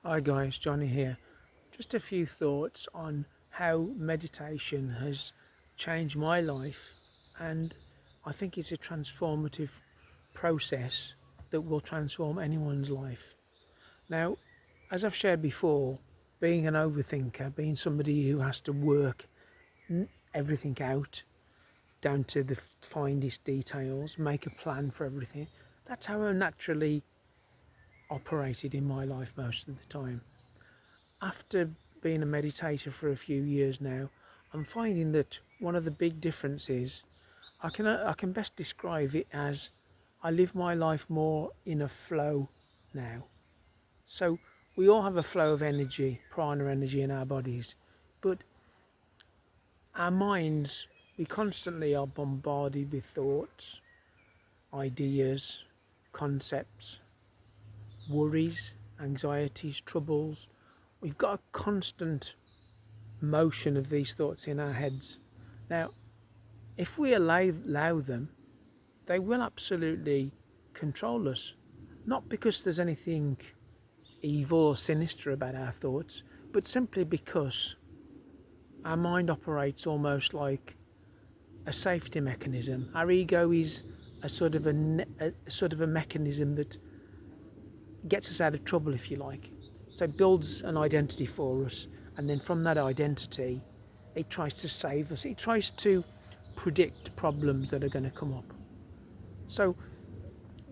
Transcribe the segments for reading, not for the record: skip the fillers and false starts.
Hi guys, Johnny here. Just a few thoughts on how meditation has changed my life, and I think it's a transformative process that will transform anyone's life. Now, as I've shared before, being an overthinker, being somebody who has to work everything out down to the finest details, make a plan for everything, that's how I naturally operated in my life most of the time. After being a meditator for a few years now, I'm finding that one of the big differences, I can best describe it as I live my life more in a flow now. So we all have a flow of energy, prana energy in our bodies, but our minds, we constantly are bombarded with thoughts, ideas, concepts, worries, anxieties, troubles. We've got a constant motion of these thoughts in our heads. Now, if we allow them, they will absolutely control us. Not because there's anything evil or sinister about our thoughts, but simply because our mind operates almost like a safety mechanism. Our ego is a sort of a mechanism that gets us out of trouble, if you like. So it builds an identity for us, and then from that identity, it tries to save us. It tries to predict problems that are going to come up. So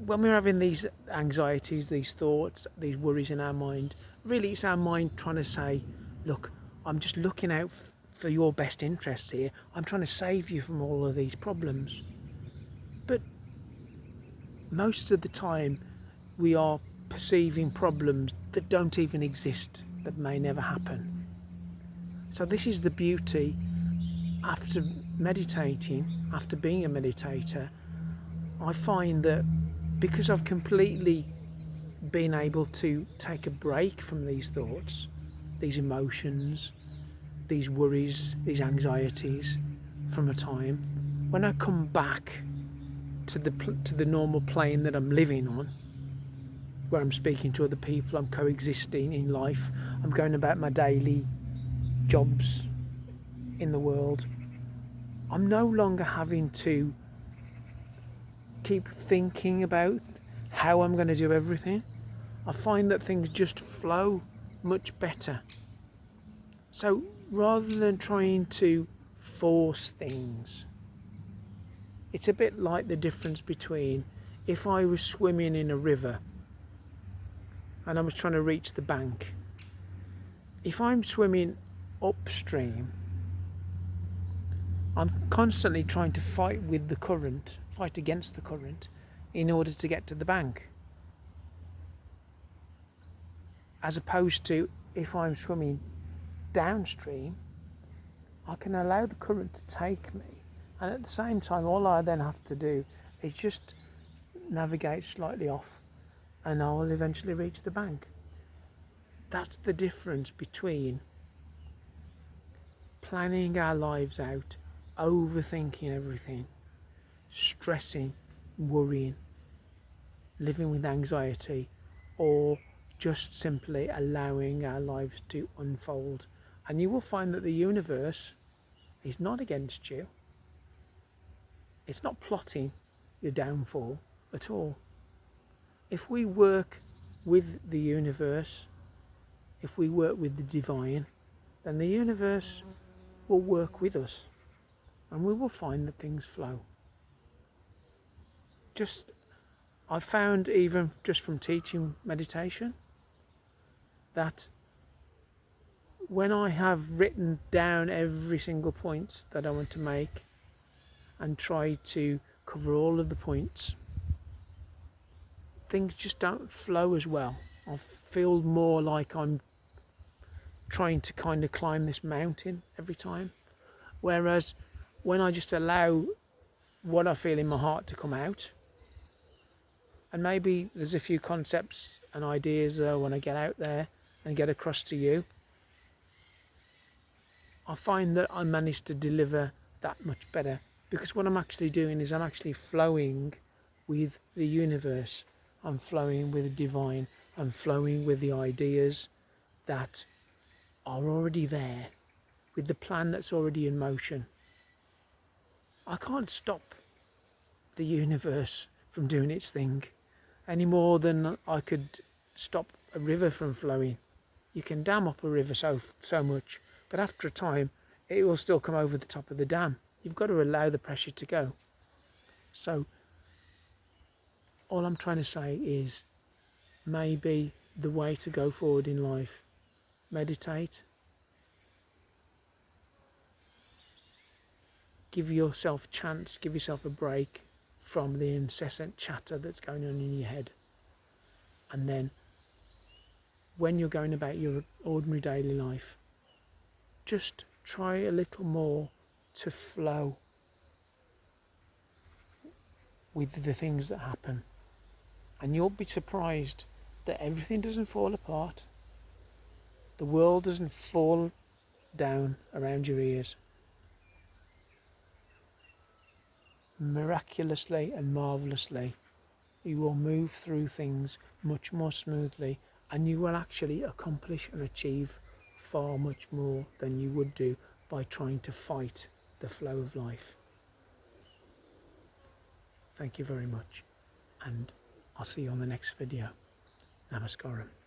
when we're having these anxieties, these thoughts, these worries in our mind, really it's our mind trying to say, look, I'm just looking out for your best interests here. I'm trying to save you from all of these problems. But most of the time, we are perceiving problems that don't even exist, that may never happen. So this is the beauty. After meditating, after being a meditator, I find that because I've completely been able to take a break from these thoughts, these emotions, these worries, these anxieties from a time, when I come back to the normal plane that I'm living on, where I'm speaking to other people, I'm coexisting in life, I'm going about my daily jobs in the world, I'm no longer having to keep thinking about how I'm going to do everything. I find that things just flow much better. So rather than trying to force things, it's a bit like the difference between if I was swimming in a river and I was trying to reach the bank. If I'm swimming upstream, I'm constantly trying to fight with the current, fight against the current, in order to get to the bank. As opposed to if I'm swimming downstream, I can allow the current to take me, and at the same time, all I then have to do is just navigate slightly off, and I will eventually reach the bank. That's the difference between planning our lives out, overthinking everything, stressing, worrying, living with anxiety, or just simply allowing our lives to unfold. And you will find that the universe is not against you. It's not plotting your downfall at all. If we work with the universe, if we work with the divine, then the universe will work with us, and we will find that things flow. I found, even just from teaching meditation, that when I have written down every single point that I want to make and try to cover all of the points, things just don't flow as well. I feel more like I'm trying to kind of climb this mountain every time. Whereas when I just allow what I feel in my heart to come out, and maybe there's a few concepts and ideas that I want to get out there and get across to you, I find that I manage to deliver that much better, because what I'm actually doing is I'm actually flowing with the universe. I'm flowing with the divine. I'm flowing with the ideas. that are already there, with the plan that's already in motion. I can't stop the universe from doing its thing any more than I could stop a river from flowing. You can dam up a river so much, but after a time it will still come over the top of the dam. You've got to allow the pressure to go. So all I'm trying to say is, maybe the way to go forward in life, meditate, give yourself a chance, give yourself a break from the incessant chatter that's going on in your head. And then when you're going about your ordinary daily life, just try a little more to flow with the things that happen. And you'll be surprised that everything doesn't fall apart. The world doesn't fall down around your ears. Miraculously and marvellously, you will move through things much more smoothly, and you will actually accomplish and achieve far much more than you would do by trying to fight the flow of life. Thank you very much, and I'll see you on the next video. Namaskaram.